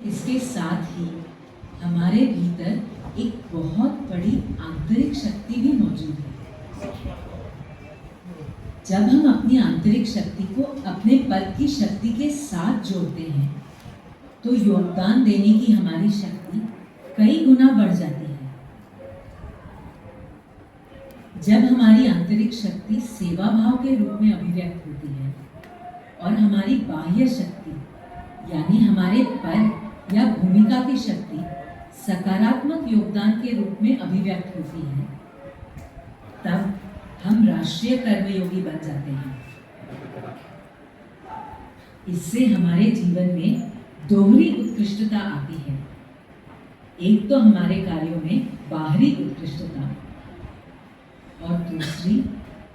इसके साथ ही हमारे भीतर एक बहुत बड़ी आंतरिक शक्ति भी मौजूद है। जब हम अपनी आंतरिक शक्ति को अपने पद की शक्ति के साथ जोड़ते हैं तो योगदान देने की हमारी शक्ति कई गुना बढ़ जाती है। जब हमारी आंतरिक शक्ति सेवा भाव के रूप में अभिव्यक्त होती है और हमारी बाह्य शक्ति यानी हमारे पद या भूमिका की शक्ति सकारात्मक योगदान के रूप में अभिव्यक्त होती है, तब हम राष्ट्रीय कर्मयोगी बन जाते हैं। इससे हमारे जीवन में दोहरी उत्कृष्टता आती है। एक तो हमारे कार्यों में बाहरी उत्कृष्टता और दूसरी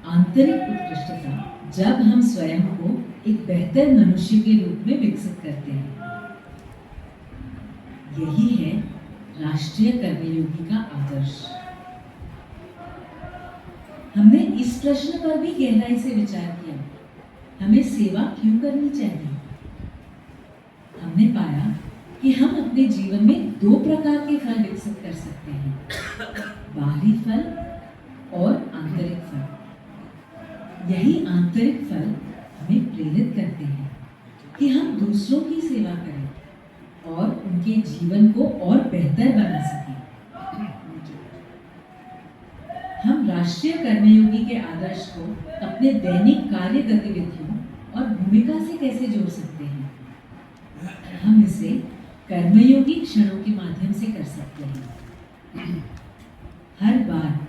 आंतरिक उत्कृष्टता, जब हम स्वयं को एक बेहतर मनुष्य के रूप में विकसित करते हैं। यही है राष्ट्रीय कर्मयोगी का आदर्श। हमने इस प्रश्न पर भी गहराई से विचार किया, हमें सेवा क्यों करनी चाहिए। हमने पाया कि हम अपने जीवन में दो प्रकार के फल विकसित कर सकते हैं, बाहरी फल और आंतरिक फल। यही आंतरिक फल हमें प्रेरित करते हैं कि हम दूसरों की सेवा करें और उनके जीवन को और बेहतर बना सकें। हम राष्ट्रीय कर्मयोगी के आदर्श को अपने दैनिक कार्य गतिविधियों और भूमिका से कैसे जोड़ सकते हैं। हम इसे कर्मयोगी क्षणों के माध्यम से कर सकते हैं। हर बार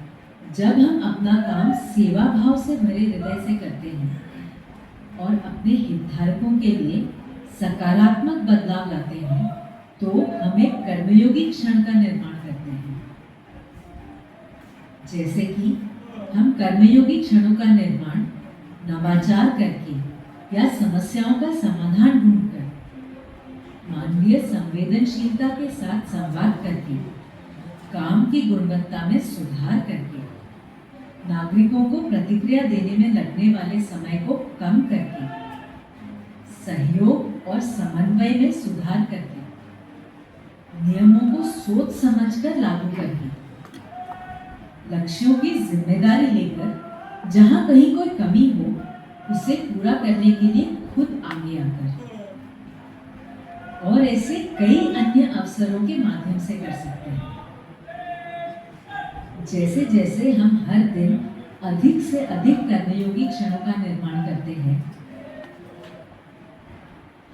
जब हम अपना काम सेवा भाव से भरे हृदय से करते हैं और अपने हितधारकों के लिए सकारात्मक बदलाव लाते हैं, तो हम एक कर्मयोगी क्षण का निर्माण करते हैं। जैसे कि हम कर्मयोगी क्षणों का निर्माण नवाचार करके या समस्याओं का समाधान ढूंढकर, मानवीय संवेदनशीलता के साथ संवाद करके, काम की गुणवत्ता में सुधार करके, नागरिकों को प्रतिक्रिया देने में लगने वाले समय को कम करके, सहयोग और समन्वय में सुधार करके, नियमों को सोच समझकर लागू करके, लक्ष्यों की जिम्मेदारी लेकर जहां कहीं कोई कमी हो उसे पूरा करने के लिए खुद आगे आकर, और ऐसे कई अन्य अवसरों के माध्यम से कर सकते हैं। जैसे जैसे हम हर दिन अधिक से अधिक कर्मयोगी क्षणों का निर्माण करते हैं,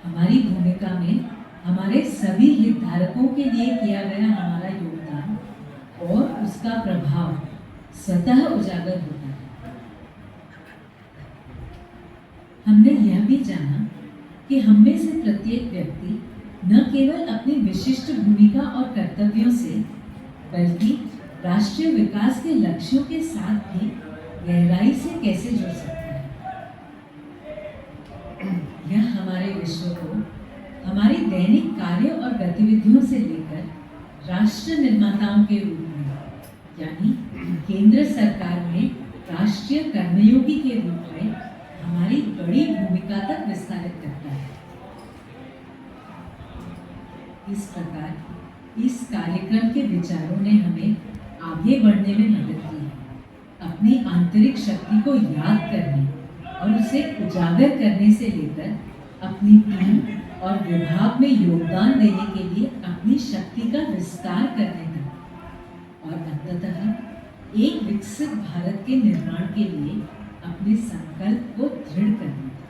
हमारी भूमिका में हमारे सभी हितधारकों के लिए किया गया हमारा योगदान और उसका प्रभाव स्वतः उजागर होता है। हमने यह भी जाना कि हम में से प्रत्येक व्यक्ति न केवल अपनी विशिष्ट भूमिका और कर्तव्यों से, बल्कि राष्ट्रीय विकास के लक्ष्यों के साथ भी गहराई से कैसे जुड़ सकता है। यह हमारे विश्व को हमारी दैनिक कार्य और गतिविधियों से लेकर राष्ट्र निर्माताओं के रूप में, यानी केंद्र सरकार में राष्ट्रीय कर्मयोगी के रूप में हमारी बड़ी भूमिका तक विस्तारित करता है। इस प्रकार इस कार्यक्रम के विचारों ने हमें आगे बढ़ने में मदद की है। अपनी आंतरिक शक्ति को याद करने और उसे उजागर करने से लेकर अपनी टीम और विभाग में योगदान देने के लिए अपनी शक्ति का विस्तार करने तक, और अंततः एक विकसित भारत के निर्माण के लिए अपने संकल्प को दृढ़ करने तक।